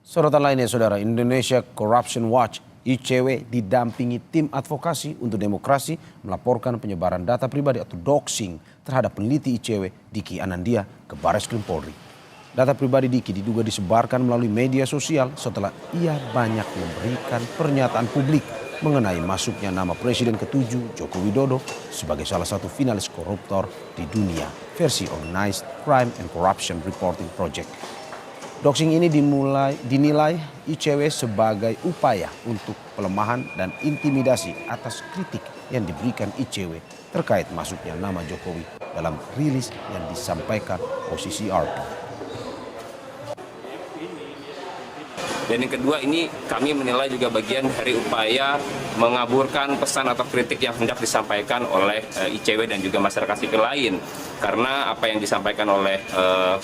Sorotan lainnya, Saudara, Indonesia Corruption Watch (ICW) didampingi tim advokasi untuk demokrasi melaporkan penyebaran data pribadi atau doxing terhadap peneliti ICW Diki Anandia ke Barreskrim Polri. Data pribadi Diki diduga disebarkan melalui media sosial setelah ia banyak memberikan pernyataan publik mengenai masuknya nama Presiden ke-7 Joko Widodo sebagai salah satu finalis koruptor di dunia, versi Organized Crime and Corruption Reporting Project. Doxing ini dinilai ICW sebagai upaya untuk pelemahan dan intimidasi atas kritik yang diberikan ICW terkait masuknya nama Jokowi dalam rilis yang disampaikan OCCR. Dan yang kedua, ini kami menilai juga bagian dari upaya mengaburkan pesan atau kritik yang hendak disampaikan oleh ICW dan juga masyarakat sipil lain. Karena apa yang disampaikan oleh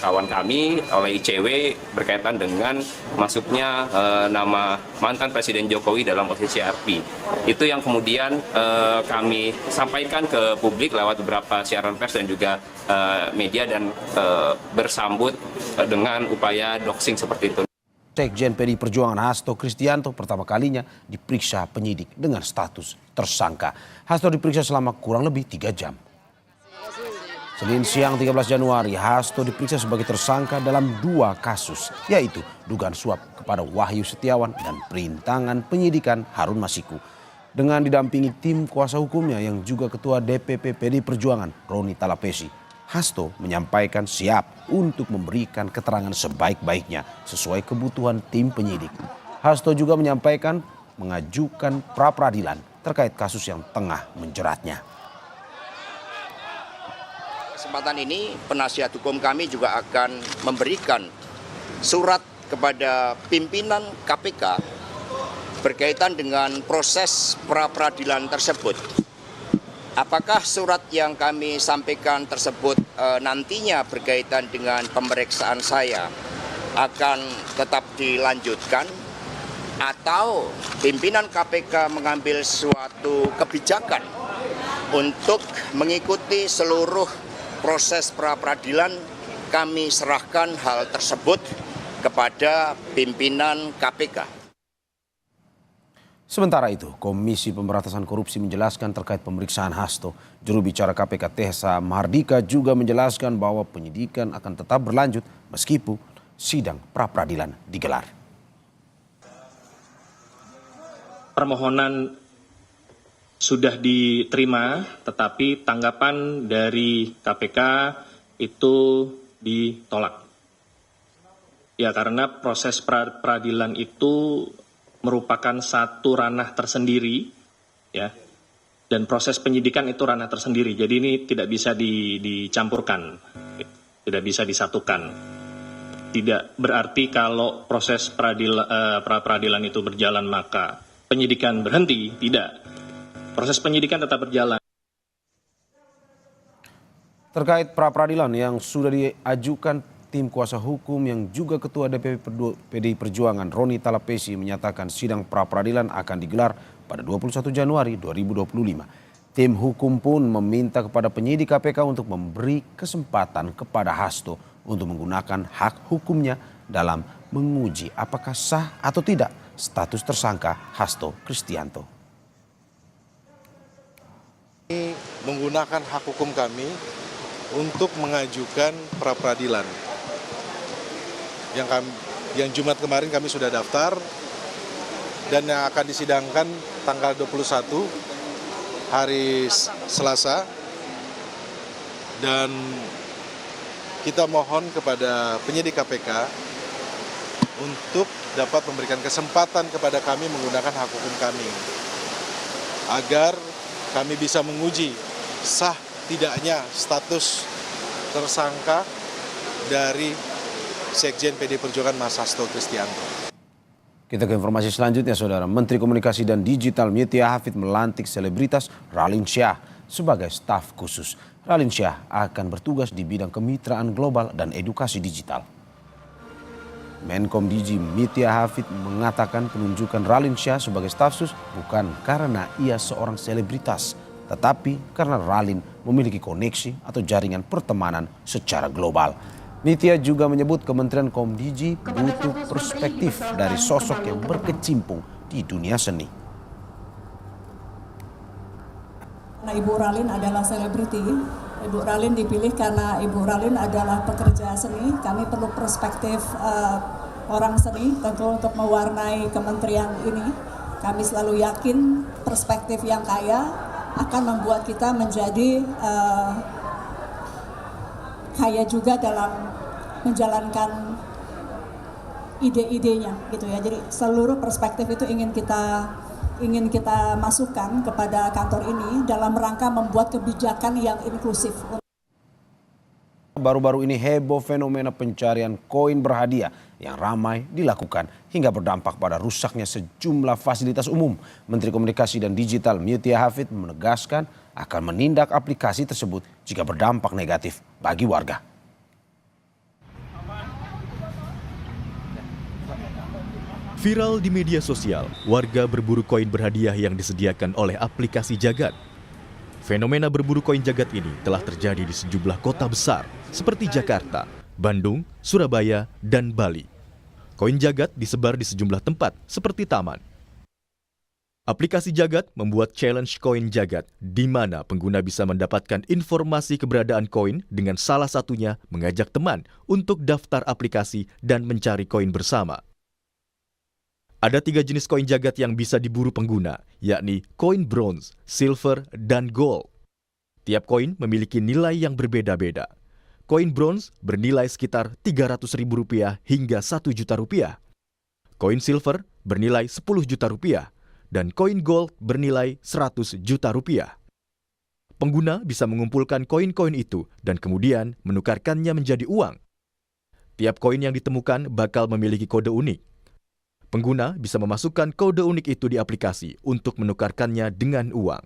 kawan kami, oleh ICW berkaitan dengan masuknya nama mantan Presiden Jokowi dalam OCCRP. Itu yang kemudian kami sampaikan ke publik lewat beberapa siaran pers dan juga media dan bersambut dengan upaya doxing seperti itu. Sekjen PDI Perjuangan Hasto Kristianto pertama kalinya diperiksa penyidik dengan status tersangka. Hasto diperiksa selama kurang lebih 3 jam. Senin siang 13 Januari, Hasto diperiksa sebagai tersangka dalam 2 kasus, yaitu dugaan suap kepada Wahyu Setiawan dan perintangan penyidikan Harun Masiku. Dengan didampingi tim kuasa hukumnya yang juga Ketua DPP PDI Perjuangan Roni Talapesi, Hasto menyampaikan siap untuk memberikan keterangan sebaik-baiknya sesuai kebutuhan tim penyidik. Hasto juga menyampaikan mengajukan pra-peradilan terkait kasus yang tengah menjeratnya. Kesempatan ini penasihat hukum kami juga akan memberikan surat kepada pimpinan KPK berkaitan dengan proses pra-peradilan tersebut. Apakah surat yang kami sampaikan tersebut nantinya berkaitan dengan pemeriksaan saya akan tetap dilanjutkan atau pimpinan KPK mengambil suatu kebijakan untuk mengikuti seluruh proses pra-peradilan? Kami serahkan hal tersebut kepada pimpinan KPK. Sementara itu, Komisi Pemberantasan Korupsi menjelaskan terkait pemeriksaan Hasto. Juru bicara KPK Tessa Mahardika juga menjelaskan bahwa penyidikan akan tetap berlanjut meskipun sidang pra-peradilan digelar. Permohonan sudah diterima, tetapi tanggapan dari KPK itu ditolak. Ya, karena proses peradilan itu merupakan satu ranah tersendiri, ya, dan proses penyidikan itu ranah tersendiri. Jadi ini tidak bisa dicampurkan, tidak bisa disatukan. Tidak berarti kalau proses pra-peradilan itu berjalan maka penyidikan berhenti, tidak. Proses penyidikan tetap berjalan. Terkait pra-peradilan yang sudah diajukan, tim kuasa hukum yang juga Ketua DPP PDI Perjuangan Roni Talapesi menyatakan sidang pra-peradilan akan digelar pada 21 Januari 2025. Tim hukum pun meminta kepada penyidik KPK untuk memberi kesempatan kepada Hasto untuk menggunakan hak hukumnya dalam menguji apakah sah atau tidak status tersangka Hasto Kristianto. Menggunakan hak hukum kami untuk mengajukan pra-peradilan. Yang Jumat kemarin kami sudah daftar dan yang akan disidangkan tanggal 21 hari Selasa, dan kita mohon kepada penyidik KPK untuk dapat memberikan kesempatan kepada kami menggunakan hak hukum kami agar kami bisa menguji sah tidaknya status tersangka dari Sekjen PDI Perjuangan Mas Hasto Kristianto. Kita ke informasi selanjutnya, Saudara. Menteri Komunikasi dan Digital Mutia Hafid melantik selebritas Raline Shah sebagai staf khusus. Raline Shah akan bertugas di bidang kemitraan global dan edukasi digital. Menkom Digi Mutia Hafid mengatakan penunjukan Raline Shah sebagai staf khusus bukan karena ia seorang selebritas, tetapi karena Raline memiliki koneksi atau jaringan pertemanan secara global. Nitya juga menyebut Kementerian Komdiji butuh perspektif dari sosok yang berkecimpung di dunia seni. Karena Ibu Ralin adalah selebriti, Ibu Ralin dipilih karena Ibu Ralin adalah pekerja seni. Kami perlu perspektif orang seni tentu untuk mewarnai kementerian ini. Kami selalu yakin perspektif yang kaya akan membuat kita menjadi kaya juga dalam menjalankan ide-idenya gitu ya. Jadi seluruh perspektif itu ingin kita masukkan kepada kantor ini dalam rangka membuat kebijakan yang inklusif. Baru-baru ini heboh fenomena pencarian koin berhadiah yang ramai dilakukan hingga berdampak pada rusaknya sejumlah fasilitas umum. Menteri Komunikasi dan Digital Mutia Hafid menegaskan akan menindak aplikasi tersebut jika berdampak negatif bagi warga. Viral di media sosial, warga berburu koin berhadiah yang disediakan oleh aplikasi Jagad. Fenomena berburu koin Jagad ini telah terjadi di sejumlah kota besar seperti Jakarta, Bandung, Surabaya, dan Bali. Koin Jagad disebar di sejumlah tempat seperti taman. Aplikasi Jagad membuat challenge koin Jagad di mana pengguna bisa mendapatkan informasi keberadaan koin dengan salah satunya mengajak teman untuk daftar aplikasi dan mencari koin bersama. Ada 3 jenis koin Jagad yang bisa diburu pengguna, yakni koin bronze, silver, dan gold. Tiap koin memiliki nilai yang berbeda-beda. Koin bronze bernilai sekitar Rp300.000 hingga Rp1.000.000. Koin silver bernilai Rp10 juta, dan koin gold bernilai Rp100 juta. Pengguna bisa mengumpulkan koin-koin itu dan kemudian menukarkannya menjadi uang. Tiap koin yang ditemukan bakal memiliki kode unik. Pengguna bisa memasukkan kode unik itu di aplikasi untuk menukarkannya dengan uang.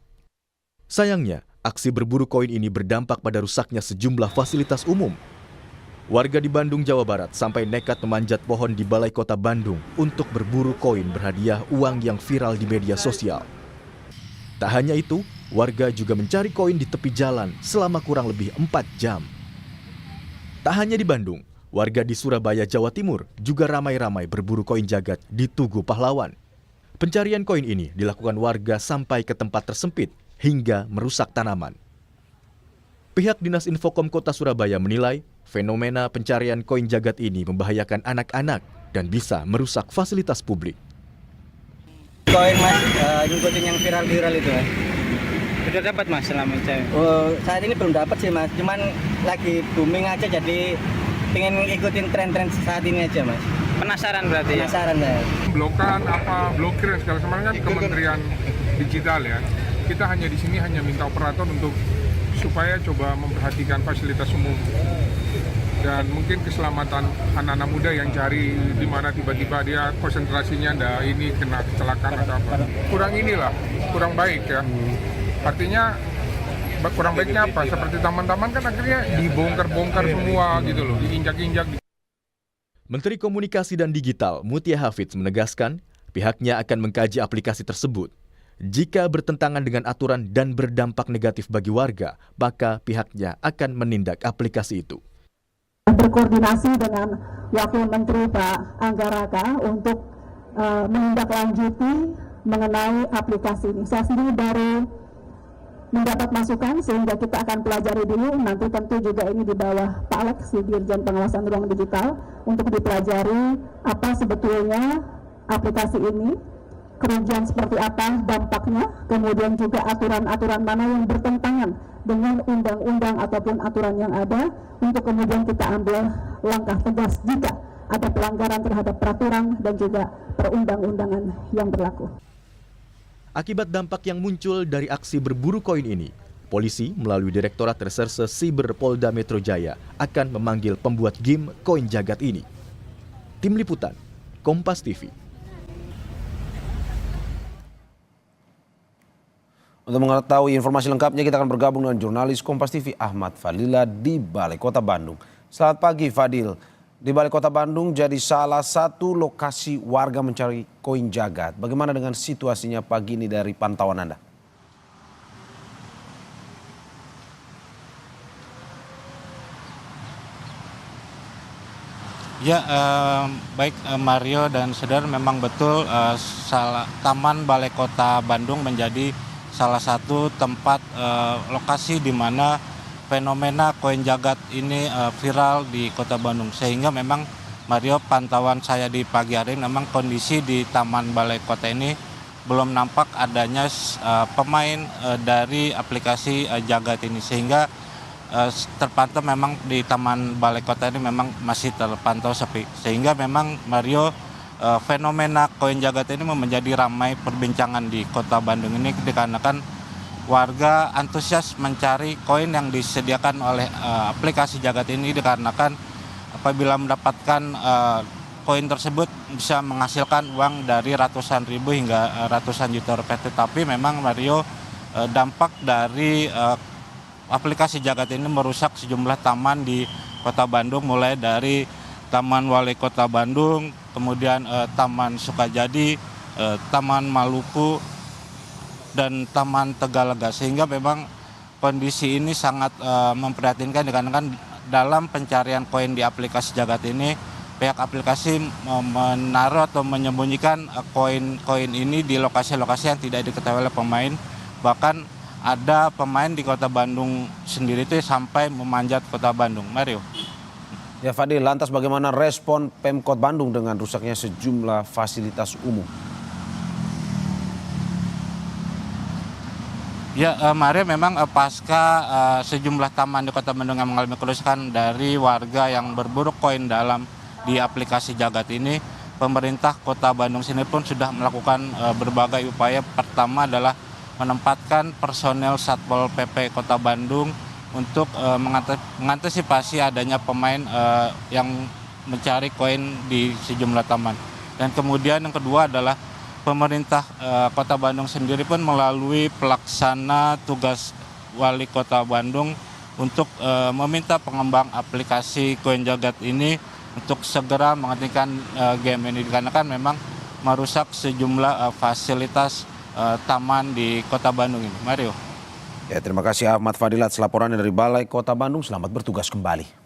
Sayangnya, aksi berburu koin ini berdampak pada rusaknya sejumlah fasilitas umum. Warga di Bandung, Jawa Barat sampai nekat memanjat pohon di Balai Kota Bandung untuk berburu koin berhadiah uang yang viral di media sosial. Tak hanya itu, warga juga mencari koin di tepi jalan selama kurang lebih 4 jam. Tak hanya di Bandung, warga di Surabaya, Jawa Timur juga ramai-ramai berburu koin Jagad di Tugu Pahlawan. Pencarian koin ini dilakukan warga sampai ke tempat tersempit hingga merusak tanaman. Pihak Dinas Infokom Kota Surabaya menilai fenomena pencarian koin Jagad ini membahayakan anak-anak dan bisa merusak fasilitas publik. Koin mas, ngikutin yang viral-viral itu mas. Sudah dapat mas selama itu? Saat ini belum dapat sih mas, cuman lagi booming aja jadi pengen ikutin tren-tren saat ini aja mas. Penasaran berarti? Penasaran ya. Blokan blokir segala semuanya kan Kementerian Digital ya. Kita hanya di sini hanya minta operator untuk supaya coba memperhatikan fasilitas umum dan mungkin keselamatan anak-anak muda yang cari di mana tiba-tiba dia konsentrasinya ini kena kecelakaan atau apa. Kurang baik ya. Artinya kurang baiknya apa? Seperti taman-taman kan akhirnya dibongkar-bongkar semua gitu loh, diinjak-injak. Menteri Komunikasi dan Digital Mutia Hafid menegaskan pihaknya akan mengkaji aplikasi tersebut. Jika bertentangan dengan aturan dan berdampak negatif bagi warga, maka pihaknya akan menindak aplikasi itu. Berkoordinasi dengan Wakil Menteri Pak Anggaraka untuk menindaklanjuti mengenai aplikasi ini. Saya sendiri baru mendapat masukan sehingga kita akan pelajari dulu. Nanti tentu juga ini di bawah Pak Alex, Dirjen Pengawasan Ruang Digital, untuk dipelajari apa sebetulnya aplikasi ini, kerugian seperti apa dampaknya, kemudian juga aturan-aturan mana yang bertentangan dengan undang-undang ataupun aturan yang ada, untuk kemudian kita ambil langkah tegas jika ada pelanggaran terhadap peraturan dan juga perundang-undangan yang berlaku. Akibat dampak yang muncul dari aksi berburu koin ini, polisi melalui Direktorat Reserse Siber Polda Metro Jaya akan memanggil pembuat game koin Jagad ini. Tim Liputan, Kompas TV. Untuk mengetahui informasi lengkapnya, kita akan bergabung dengan jurnalis Kompas TV Ahmad Fadila di Balai Kota Bandung. Selamat pagi Fadil. Di Balai Kota Bandung jadi salah satu lokasi warga mencari koin Jagad. Bagaimana dengan situasinya pagi ini dari pantauan Anda? Ya, baik Mario dan saudara, memang betul Taman Balai Kota Bandung menjadi salah satu tempat lokasi di mana fenomena koin jagat ini viral di Kota Bandung. Sehingga memang Mario, pantauan saya di pagi hari memang kondisi di Taman Balai Kota ini belum nampak adanya pemain dari aplikasi jagat ini, sehingga terpantau memang di Taman Balai Kota ini memang masih terpantau sepi. Sehingga memang Mario, fenomena koin jagat ini menjadi ramai perbincangan di Kota Bandung ini dikarenakan warga antusias mencari koin yang disediakan oleh aplikasi jagat ini, dikarenakan apabila mendapatkan koin tersebut bisa menghasilkan uang dari ratusan ribu hingga ratusan juta rupiah. Tetapi memang Mario, dampak dari aplikasi jagat ini merusak sejumlah taman di Kota Bandung, mulai dari Taman Wali Kota Bandung, kemudian Taman Sukajadi, Taman Maluku, dan Taman Tegalega. Sehingga memang kondisi ini sangat memprihatinkan, dikarenakan dalam pencarian koin di aplikasi jagat ini, pihak aplikasi menaruh atau menyembunyikan koin-koin ini di lokasi-lokasi yang tidak diketahui oleh pemain. Bahkan ada pemain di Kota Bandung sendiri itu sampai memanjat Kota Bandung. Mario. Ya Fadil, lantas bagaimana respon Pemkot Bandung dengan rusaknya sejumlah fasilitas umum? Ya Mario, memang pasca sejumlah taman di Kota Bandung yang mengalami kerusakan dari warga yang berburu koin di aplikasi jagat ini, pemerintah Kota Bandung sini pun sudah melakukan berbagai upaya. Pertama adalah menempatkan personel Satpol PP Kota Bandung untuk mengantisipasi adanya pemain yang mencari koin di sejumlah taman. Dan kemudian yang kedua adalah pemerintah Kota Bandung sendiri pun melalui pelaksana tugas Wali Kota Bandung untuk meminta pengembang aplikasi koin jagat ini untuk segera menghentikan game ini, dikarenakan memang merusak sejumlah fasilitas taman di Kota Bandung ini. Mario. Ya, terima kasih Ahmad Fadilat, laporannya dari Balai Kota Bandung. Selamat bertugas kembali.